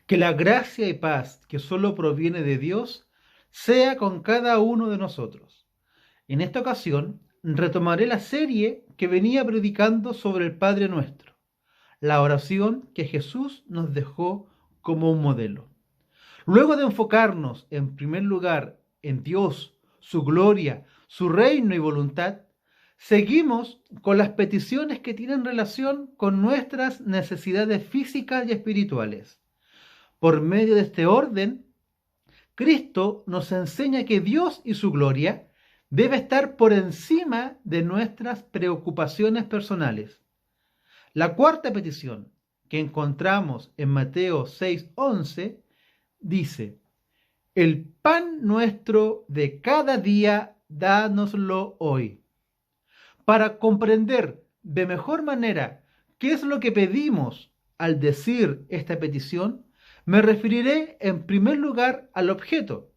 Que la gracia y paz que solo proviene de Dios sea con cada uno de nosotros. En esta ocasión retomaré la serie que venía predicando sobre el Padre Nuestro, la oración que Jesús nos dejó como un modelo. Luego de enfocarnos en primer lugar en Dios, su gloria, su reino y voluntad, seguimos con las peticiones que tienen relación con nuestras necesidades físicas y espirituales. Por medio de este orden, Cristo nos enseña que Dios y su gloria debe estar por encima de nuestras preocupaciones personales. La cuarta petición que encontramos en Mateo 6:11 dice: el pan nuestro de cada día, dánoslo hoy. Para comprender de mejor manera qué es lo que pedimos al decir esta petición, me referiré en primer lugar al objeto,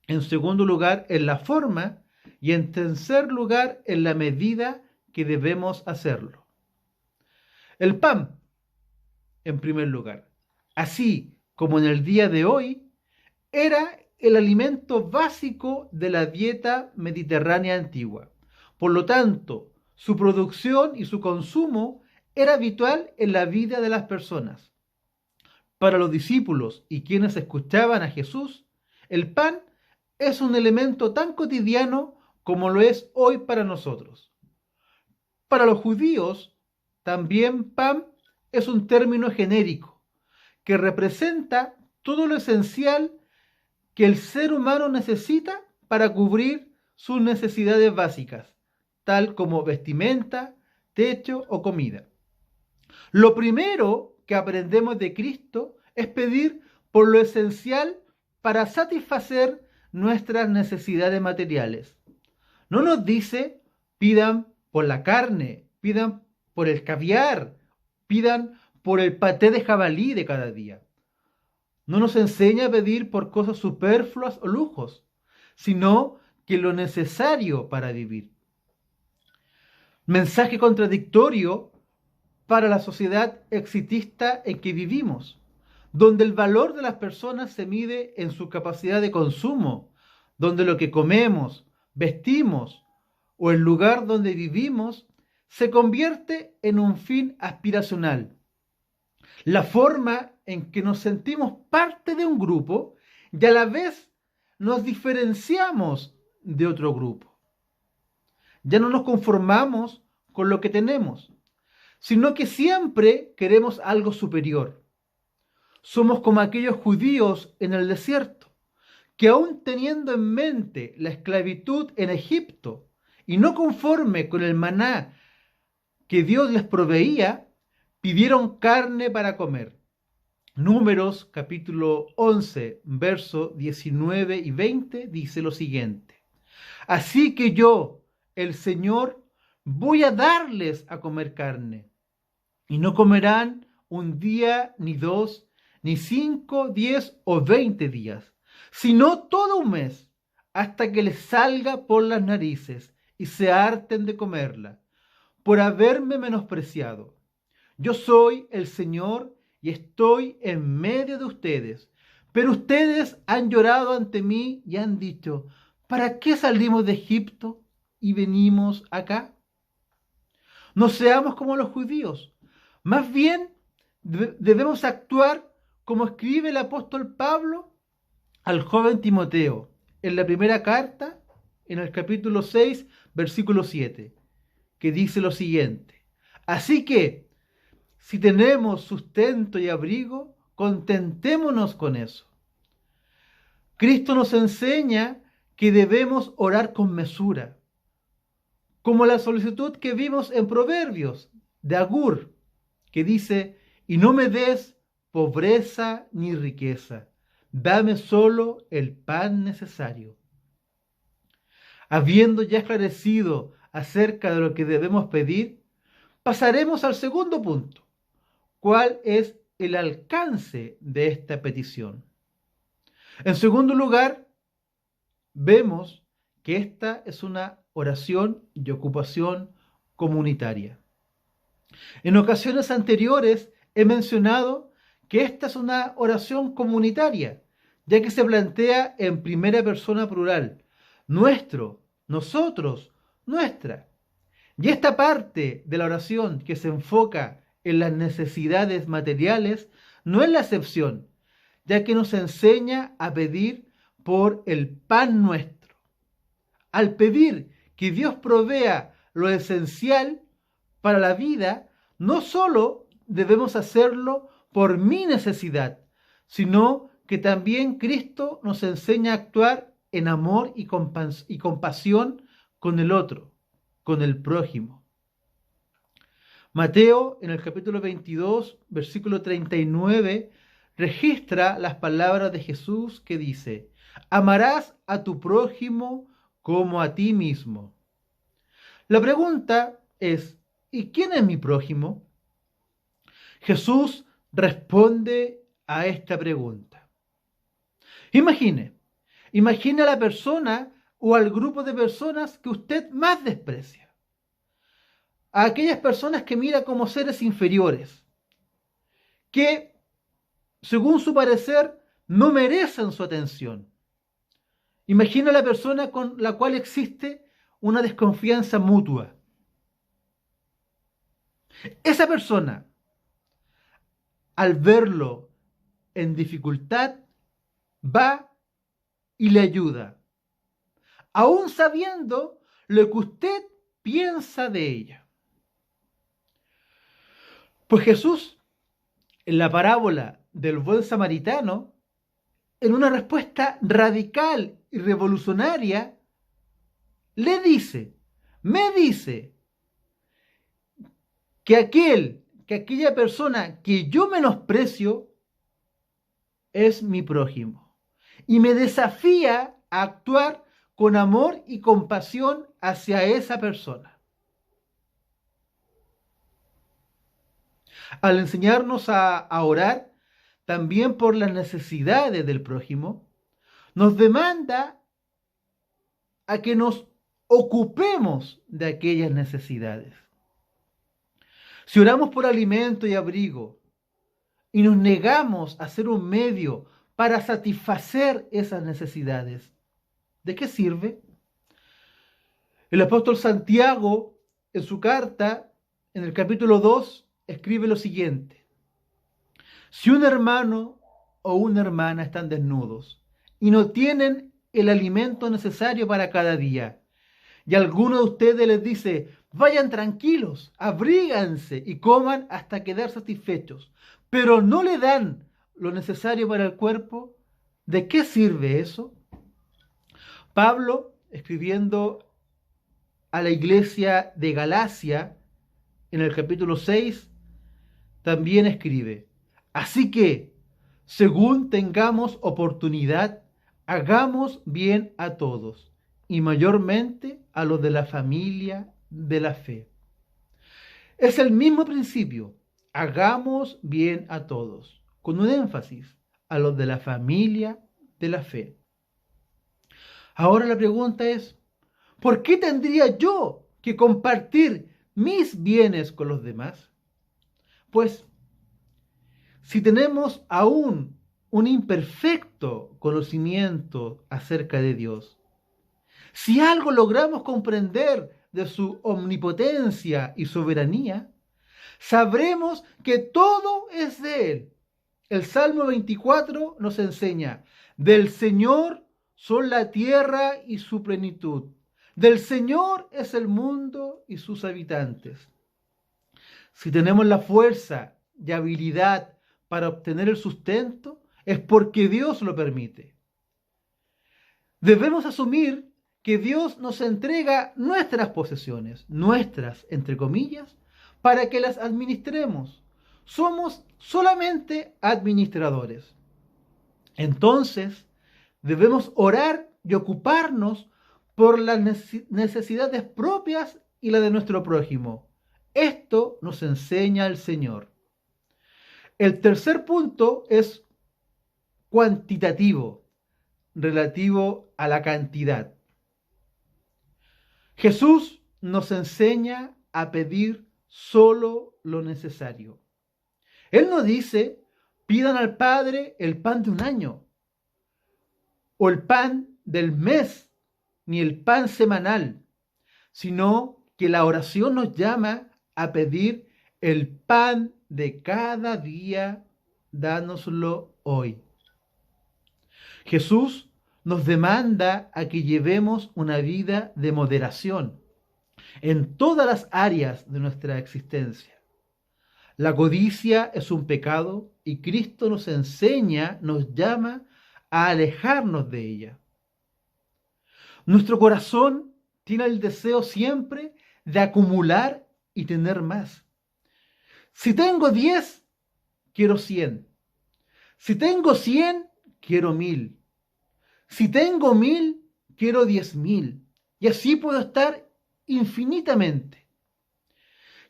en segundo lugar en la forma y en tercer lugar en la medida que debemos hacerlo. El pan, en primer lugar, así como en el día de hoy, era el alimento básico de la dieta mediterránea antigua. Por lo tanto, su producción y su consumo era habitual en la vida de las personas. Para los discípulos y quienes escuchaban a Jesús, el pan es un elemento tan cotidiano como lo es hoy para nosotros. Para los judíos, también pan es un término genérico que representa todo lo esencial que el ser humano necesita para cubrir sus necesidades básicas, tal como vestimenta, techo o comida. Lo primero que aprendemos de Cristo es pedir por lo esencial para satisfacer nuestras necesidades materiales. No nos dice pidan por la carne, pidan por el caviar, pidan por el paté de jabalí de cada día. No nos enseña a pedir por cosas superfluas o lujos, sino que lo necesario para vivir. Mensaje contradictorio para la sociedad exitista en que vivimos, donde el valor de las personas se mide en su capacidad de consumo, donde lo que comemos, vestimos o el lugar donde vivimos se convierte en un fin aspiracional. La forma en que nos sentimos parte de un grupo y a la vez nos diferenciamos de otro grupo. Ya no nos conformamos con lo que tenemos, sino que siempre queremos algo superior. Somos como aquellos judíos en el desierto, que aún teniendo en mente la esclavitud en Egipto y no conforme con el maná que Dios les proveía, pidieron carne para comer. Números capítulo 11, versos 19 y 20 dice lo siguiente: así que yo, el Señor, voy a darles a comer carne, y no comerán un día, ni dos, ni 5, 10 o 20 días, sino todo un mes, hasta que les salga por las narices y se harten de comerla, por haberme menospreciado. Yo soy el Señor y estoy en medio de ustedes, pero ustedes han llorado ante mí y han dicho: ¿para qué salimos de Egipto y venimos acá? No seamos como los judíos, más bien debemos actuar como escribe el apóstol Pablo al joven Timoteo en la primera carta, en el capítulo 6, versículo 7, que dice lo siguiente: así que, si tenemos sustento y abrigo, contentémonos con eso. Cristo nos enseña que debemos orar con mesura, como la solicitud que vimos en Proverbios de Agur, que dice: y no me des pobreza ni riqueza, dame solo el pan necesario. Habiendo ya esclarecido acerca de lo que debemos pedir, pasaremos al segundo punto: ¿cuál es el alcance de esta petición? En segundo lugar, vemos que esta es una oración y ocupación comunitaria. En ocasiones anteriores he mencionado que esta es una oración comunitaria, ya que se plantea en primera persona plural. Nuestro, nosotros, nuestra. Y esta parte de la oración que se enfoca en las necesidades materiales no es la excepción, ya que nos enseña a pedir por el pan nuestro. Al pedir que Dios provea lo esencial para la vida, no solo debemos hacerlo por mi necesidad, sino que también Cristo nos enseña a actuar en amor y compasión con el otro, con el prójimo. Mateo, en el capítulo 22, versículo 39, registra las palabras de Jesús que dice: amarás a tu prójimo como a ti mismo. La pregunta es, ¿y quién es mi prójimo? Jesús responde a esta pregunta. Imagine a la persona o al grupo de personas que usted más desprecia. A aquellas personas que mira como seres inferiores, que, según su parecer, no merecen su atención. Imagina a la persona con la cual existe una desconfianza mutua. Esa persona, al verlo en dificultad, va y le ayuda, aún sabiendo lo que usted piensa de ella. Pues Jesús, en la parábola del buen samaritano, en una respuesta radical y revolucionaria, me dice que aquella persona que yo menosprecio es mi prójimo. Y me desafía a actuar con amor y compasión hacia esa persona. Al enseñarnos a orar también por las necesidades del prójimo, nos demanda a que nos ocupemos de aquellas necesidades. Si oramos por alimento y abrigo y nos negamos a ser un medio para satisfacer esas necesidades, ¿de qué sirve? El apóstol Santiago, en su carta, en el capítulo 2, escribe lo siguiente: si un hermano o una hermana están desnudos y no tienen el alimento necesario para cada día, y alguno de ustedes les dice: vayan tranquilos, abríganse y coman hasta quedar satisfechos, pero no le dan lo necesario para el cuerpo, ¿de qué sirve eso? Pablo, escribiendo a la iglesia de Galacia, en el capítulo 6, también escribe: así que, según tengamos oportunidad, hagamos bien a todos, y mayormente a los de la familia de la fe. Es el mismo principio: hagamos bien a todos, con un énfasis a los de la familia de la fe. Ahora la pregunta es, ¿por qué tendría yo que compartir mis bienes con los demás? Pues, si tenemos aún un imperfecto conocimiento acerca de Dios, si algo logramos comprender de su omnipotencia y soberanía, sabremos que todo es de Él. El Salmo 24 nos enseña: del Señor son la tierra y su plenitud, del Señor es el mundo y sus habitantes. Si tenemos la fuerza y habilidad para obtener el sustento, es porque Dios lo permite. Debemos asumir que Dios nos entrega nuestras posesiones, nuestras, entre comillas, para que las administremos. Somos solamente administradores. Entonces, debemos orar y ocuparnos por las necesidades propias y la de nuestro prójimo. Esto nos enseña el Señor. El tercer punto es cuantitativo, relativo a la cantidad. Jesús nos enseña a pedir solo lo necesario. Él no dice: pidan al Padre el pan de un año, o el pan del mes, ni el pan semanal, sino que la oración nos llama a pedir el pan de cada día, dánoslo hoy. Jesús nos demanda a que llevemos una vida de moderación en todas las áreas de nuestra existencia. La codicia es un pecado y Cristo nos enseña, nos llama a alejarnos de ella. Nuestro corazón tiene el deseo siempre de acumular y tener más. Si tengo 10, quiero 100. Si tengo 100, quiero 1000. Si tengo 1000, quiero 10.000. Y así puedo estar infinitamente,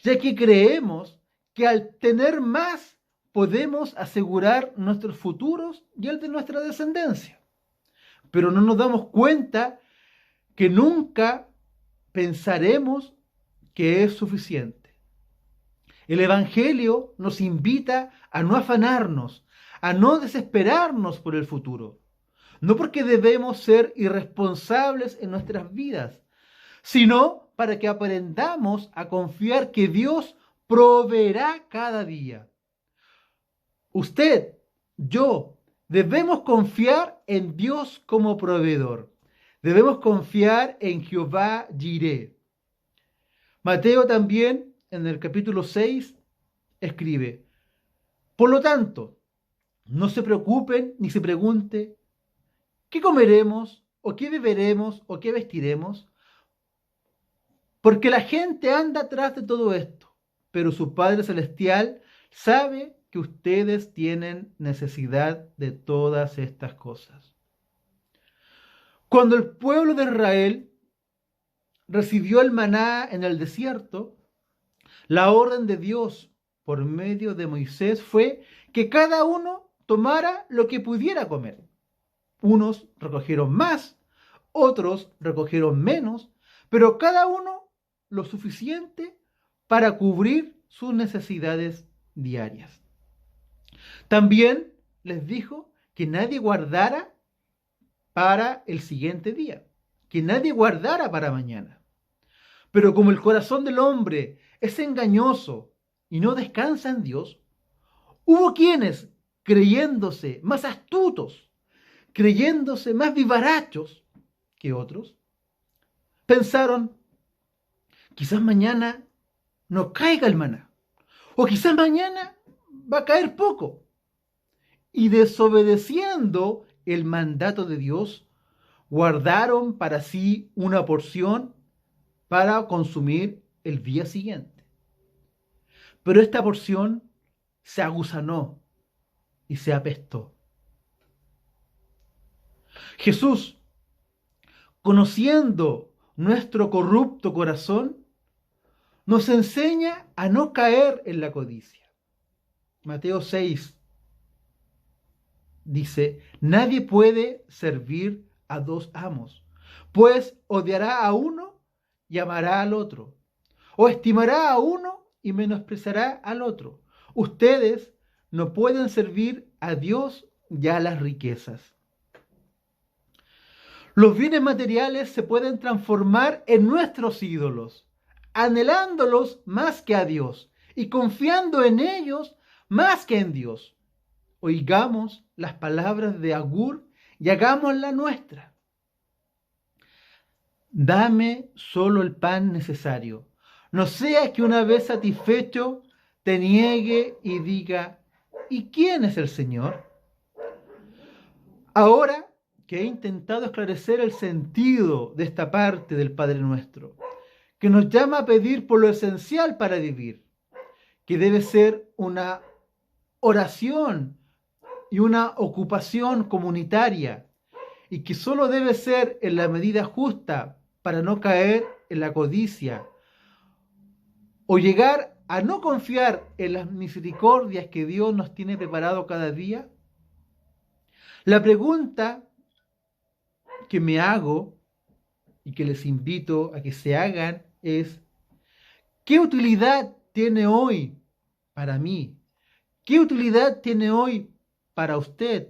ya que creemos que al tener más podemos asegurar nuestros futuros y el de nuestra descendencia. Pero no nos damos cuenta que nunca pensaremos que es suficiente. El Evangelio nos invita a no afanarnos, a no desesperarnos por el futuro. No porque debemos ser irresponsables en nuestras vidas, sino para que aprendamos a confiar que Dios proveerá cada día. Usted, yo, debemos confiar en Dios como proveedor. Debemos confiar en Jehová Jireh. Mateo también, en el capítulo 6, escribe: por lo tanto, no se preocupen ni se pregunten, ¿qué comeremos? ¿O qué beberemos? ¿O qué vestiremos? Porque la gente anda atrás de todo esto, pero su Padre Celestial sabe que ustedes tienen necesidad de todas estas cosas. Cuando el pueblo de Israel recibió el maná en el desierto, la orden de Dios por medio de Moisés fue que cada uno tomara lo que pudiera comer. Unos recogieron más, otros recogieron menos, pero cada uno lo suficiente para cubrir sus necesidades diarias. También les dijo que nadie guardara para el siguiente día, que nadie guardara para mañana. Pero como el corazón del hombre es engañoso y no descansa en Dios, hubo quienes, creyéndose más astutos, creyéndose más vivarachos que otros, pensaron: quizás mañana no caiga el maná, o quizás mañana va a caer poco. Y desobedeciendo el mandato de Dios, guardaron para sí una porción para consumir el día siguiente. Pero esta porción se agusanó y se apestó. Jesús, conociendo nuestro corrupto corazón, nos enseña a no caer en la codicia. Mateo 6 dice: nadie puede servir a dos amos, pues odiará a uno y amará al otro, o estimará a uno y menospreciará al otro. Ustedes no pueden servir a Dios y a las riquezas. Los bienes materiales se pueden transformar en nuestros ídolos, anhelándolos más que a Dios y confiando en ellos más que en Dios. Oigamos las palabras de Agur y hagámosla nuestra. Dame solo el pan necesario. No sea que una vez satisfecho te niegue y diga: ¿y quién es el Señor? Ahora que he intentado esclarecer el sentido de esta parte del Padre Nuestro, que nos llama a pedir por lo esencial para vivir, que debe ser una oración y una ocupación comunitaria, y que solo debe ser en la medida justa para no caer en la codicia o llegar a no confiar en las misericordias que Dios nos tiene preparado cada día. La pregunta que me hago y que les invito a que se hagan es: ¿qué utilidad tiene hoy para mí? ¿Qué utilidad tiene hoy para usted,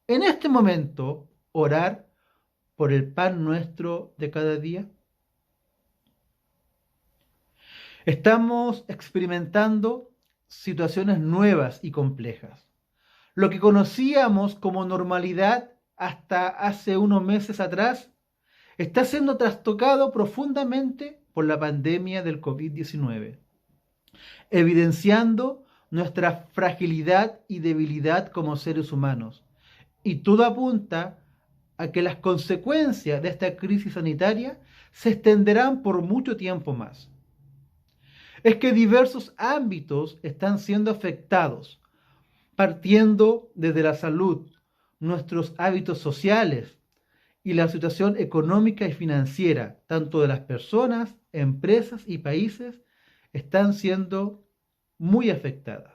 en este momento, orar por el pan nuestro de cada día? Estamos experimentando situaciones nuevas y complejas. Lo que conocíamos como normalidad hasta hace unos meses atrás está siendo trastocado profundamente por la pandemia del COVID-19, evidenciando nuestra fragilidad y debilidad como seres humanos. Y todo apunta a que las consecuencias de esta crisis sanitaria se extenderán por mucho tiempo más. Es que diversos ámbitos están siendo afectados, partiendo desde la salud, nuestros hábitos sociales y la situación económica y financiera, tanto de las personas, empresas y países, están siendo muy afectadas.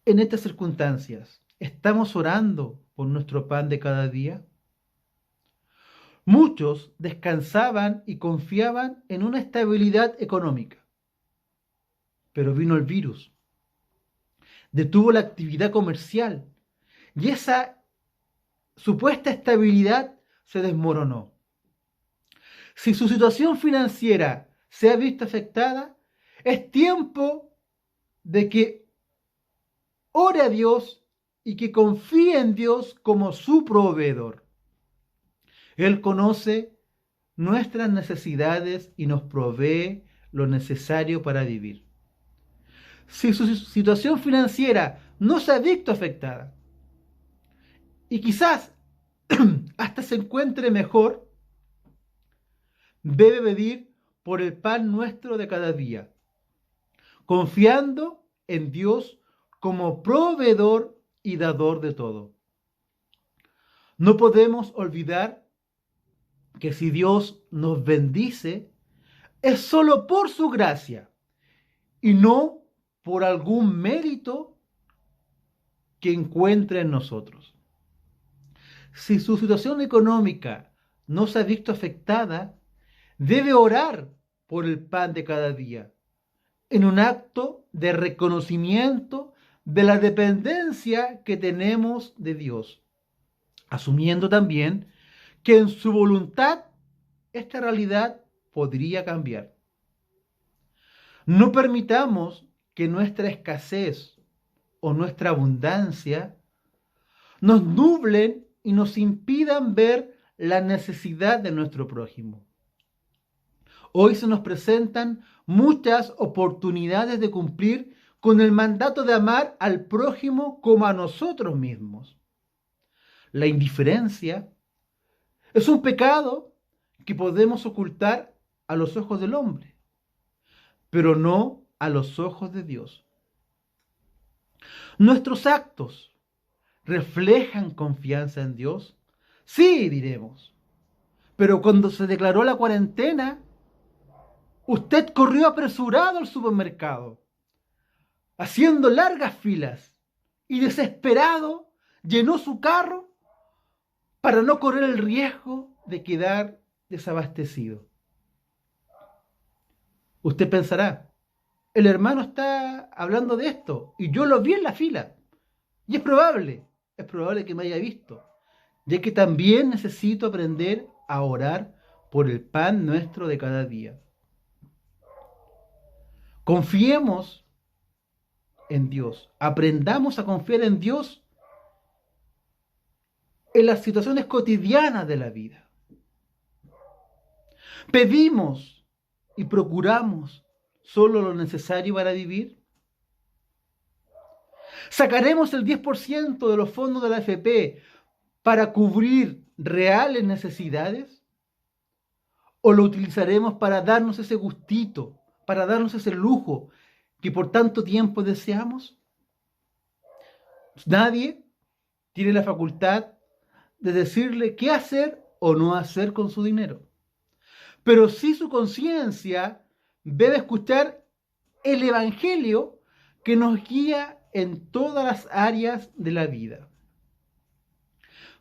En estas circunstancias, ¿estamos orando por nuestro pan de cada día? Muchos descansaban y confiaban en una estabilidad económica, pero vino el virus, detuvo la actividad comercial y esa supuesta estabilidad se desmoronó. Si su situación financiera se ha visto afectada, es tiempo de que ore a Dios y que confíe en Dios como su proveedor. Él conoce nuestras necesidades y nos provee lo necesario para vivir. Si su situación financiera no se ha visto afectada y quizás hasta se encuentre mejor, debe pedir por el pan nuestro de cada día, confiando en Dios como proveedor y dador de todo. No podemos olvidar que si Dios nos bendice, es solo por su gracia y no por algún mérito que encuentre en nosotros. Si su situación económica no se ha visto afectada, debe orar por el pan de cada día, en un acto de reconocimiento de la dependencia que tenemos de Dios, asumiendo también que en su voluntad esta realidad podría cambiar. No permitamos que nuestra escasez o nuestra abundancia nos nublen y nos impidan ver la necesidad de nuestro prójimo. Hoy se nos presentan muchas oportunidades de cumplir con el mandato de amar al prójimo como a nosotros mismos. La indiferencia es un pecado que podemos ocultar a los ojos del hombre, pero no a los ojos de Dios. ¿Nuestros actos reflejan confianza en Dios? Sí, diremos. Pero cuando se declaró la cuarentena, usted corrió apresurado al supermercado, haciendo largas filas, y desesperado llenó su carro para no correr el riesgo de quedar desabastecido. Usted pensará, el hermano está hablando de esto y yo lo vi en la fila. Y es probable que me haya visto, ya que también necesito aprender a orar por el pan nuestro de cada día. Confiemos en Dios, aprendamos a confiar en Dios en las situaciones cotidianas de la vida. Pedimos y procuramos solo lo necesario para vivir. ¿Sacaremos el 10% de los fondos de la AFP para cubrir reales necesidades? ¿O lo utilizaremos para darnos ese gustito, para darnos ese lujo que por tanto tiempo deseamos? Nadie tiene la facultad de decirle qué hacer o no hacer con su dinero. Pero sí su conciencia debe escuchar el Evangelio que nos guía en todas las áreas de la vida.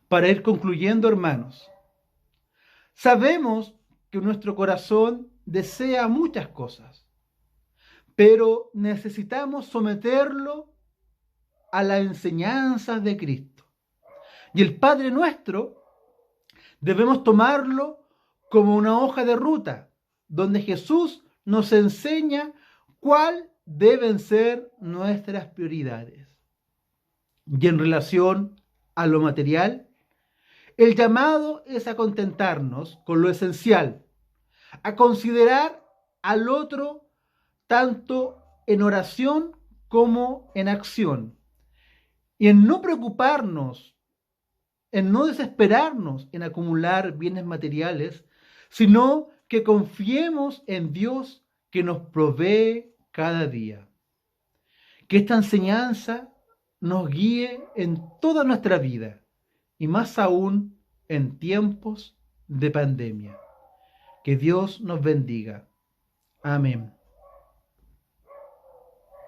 Para ir concluyendo, hermanos, sabemos que nuestro corazón desea muchas cosas, pero necesitamos someterlo a las enseñanzas de Cristo. Y el Padre Nuestro debemos tomarlo como una hoja de ruta, donde Jesús nos enseña cuáles deben ser nuestras prioridades. Y en relación a lo material, el llamado es a contentarnos con lo esencial, a considerar al otro tanto en oración como en acción, y en no preocuparnos, en no desesperarnos en acumular bienes materiales, sino que confiemos en Dios que nos provee cada día. Que esta enseñanza nos guíe en toda nuestra vida y más aún en tiempos de pandemia. Que Dios nos bendiga. Amén.